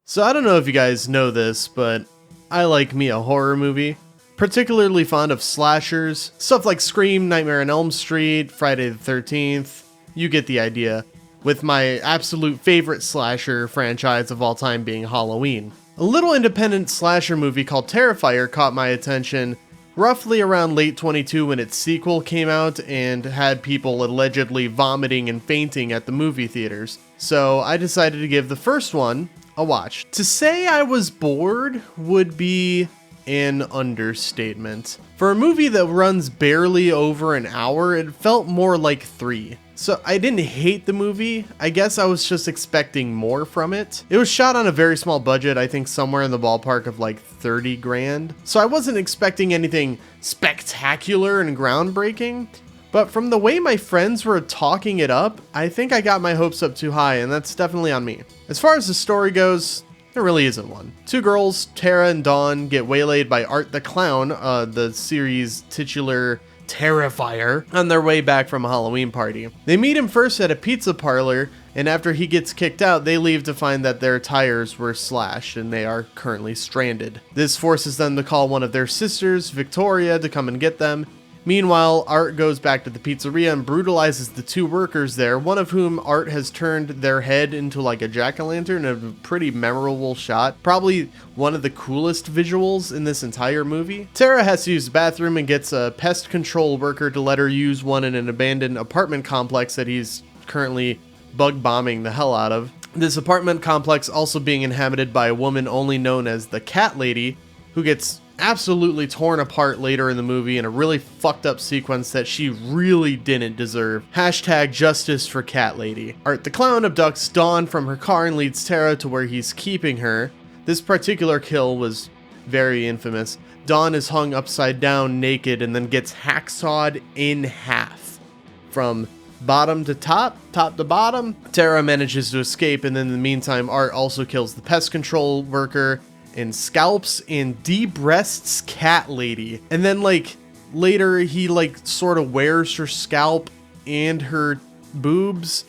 So I don't know if you guys know this, but I like me a horror movie. Particularly fond of slashers, stuff like Scream, Nightmare on Elm Street, Friday the 13th. You get the idea. With my absolute favorite slasher franchise of all time being Halloween. A little independent slasher movie called Terrifier caught my attention roughly around late 22 when its sequel came out and had people allegedly vomiting and fainting at the movie theaters. So I decided to give the first one a watch. To say I was bored would be an understatement. For a movie that runs barely over an hour, it felt more like 3. So I didn't hate the movie, I guess I was just expecting more from it. It was shot on a very small budget, I think somewhere in the ballpark of like 30 grand. So I wasn't expecting anything spectacular and groundbreaking, but from the way my friends were talking it up, I think I got my hopes up too high, and that's definitely on me. As far as the story goes, there really isn't one. Two girls, Tara and Dawn, get waylaid by Art the Clown, the series' titular Terrifier, on their way back from a Halloween party. They meet him first at a pizza parlor, and after he gets kicked out, they leave to find that their tires were slashed and they are currently stranded. This forces them to call one of their sisters, Victoria, to come and get them. Meanwhile, Art goes back to the pizzeria and brutalizes the two workers there, one of whom Art has turned their head into like a jack-o'-lantern, a pretty memorable shot. Probably one of the coolest visuals in this entire movie. Tara has to use the bathroom and gets a pest control worker to let her use one in an abandoned apartment complex that he's currently bug bombing the hell out of. This apartment complex also being inhabited by a woman only known as the Cat Lady, who gets absolutely torn apart later in the movie in a really fucked up sequence that she really didn't deserve. Hashtag justice for Cat Lady. Art the Clown abducts Dawn from her car and leads Tara to where he's keeping her. This particular kill was very infamous. Dawn is hung upside down naked and then gets hacksawed in half. From bottom to top to bottom. Tara manages to escape, and in the meantime Art also kills the pest control worker and scalps and de-breasts Cat Lady. And then like later he like sort of wears her scalp and her boobs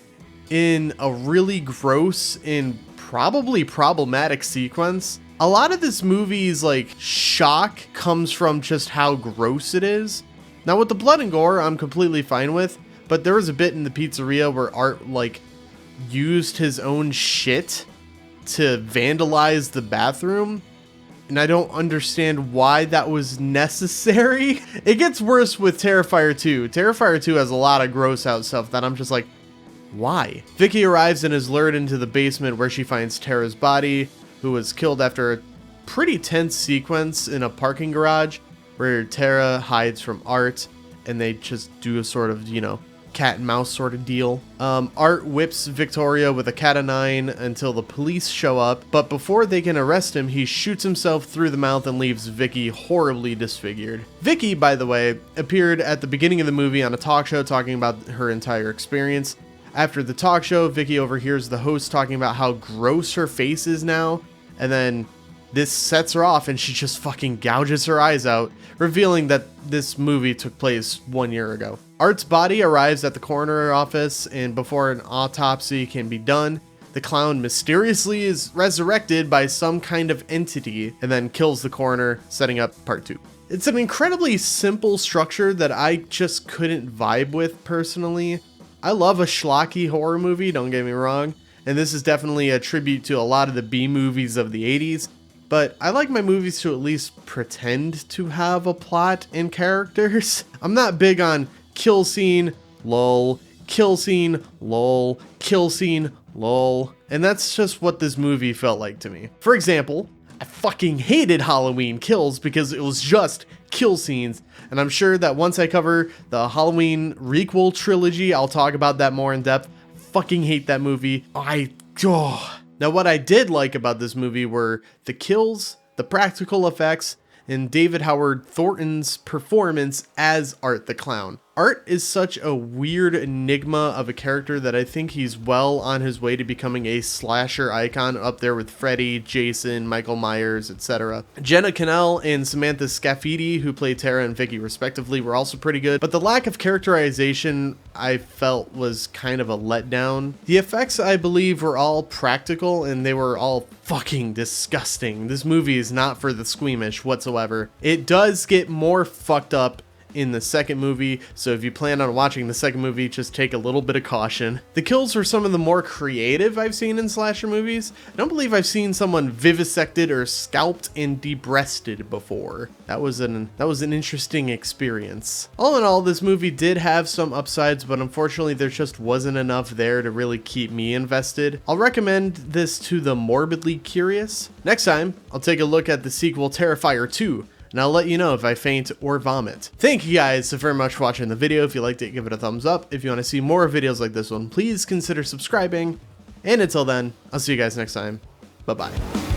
in a really gross and probably problematic sequence. A lot of this movie's like shock comes from just how gross it is. Now with the blood and gore I'm completely fine with, but there was a bit in the pizzeria where Art like used his own shit to vandalize the bathroom, and I don't understand why that was necessary. It gets worse with Terrifier 2. Terrifier 2 has a lot of gross out stuff that I'm just like, why? Vicky arrives and is lured into the basement where she finds Tara's body, who was killed after a pretty tense sequence in a parking garage where Tara hides from Art and they just do a sort of, cat and mouse sort of deal. Art whips Victoria with a cat-o'-nine until the police show up, but before they can arrest him, he shoots himself through the mouth and leaves Vicky horribly disfigured. Vicky, by the way, appeared at the beginning of the movie on a talk show talking about her entire experience. After the talk show, Vicky overhears the host talking about how gross her face is now, and then this sets her off and she just fucking gouges her eyes out, revealing that this movie took place 1 year ago. Art's body arrives at the coroner office, and before an autopsy can be done, the clown mysteriously is resurrected by some kind of entity and then kills the coroner, setting up part 2. It's an incredibly simple structure that I just couldn't vibe with personally. I love a schlocky horror movie, don't get me wrong, and this is definitely a tribute to a lot of the B movies of the 80s. But I like my movies to at least pretend to have a plot and characters. I'm not big on kill scene, lol, kill scene, lol, kill scene, lol. And that's just what this movie felt like to me. For example, I fucking hated Halloween Kills because it was just kill scenes. And I'm sure that once I cover the Halloween requel trilogy, I'll talk about that more in depth. Fucking hate that movie. Now, what I did like about this movie were the kills, the practical effects, and David Howard Thornton's performance as Art the Clown. Art is such a weird enigma of a character that I think he's well on his way to becoming a slasher icon, up there with Freddy, Jason, Michael Myers, etc. Jenna Cannell and Samantha Scafidi, who play Tara and Vicky respectively, were also pretty good, but the lack of characterization I felt was kind of a letdown. The effects, I believe, were all practical and they were all fucking disgusting. This movie is not for the squeamish whatsoever. It does get more fucked up in the second movie, so if you plan on watching the second movie, just take a little bit of caution. The kills were some of the more creative I've seen in slasher movies. I don't believe I've seen someone vivisected or scalped and debreasted before. That was an interesting experience. All in all, this movie did have some upsides, but unfortunately there just wasn't enough there to really keep me invested. I'll recommend this to the morbidly curious. Next time, I'll take a look at the sequel Terrifier 2, and I'll let you know if I faint or vomit. Thank you guys so very much for watching the video. If you liked it, give it a thumbs up. If you want to see more videos like this one, please consider subscribing. And until then, I'll see you guys next time. Bye-bye.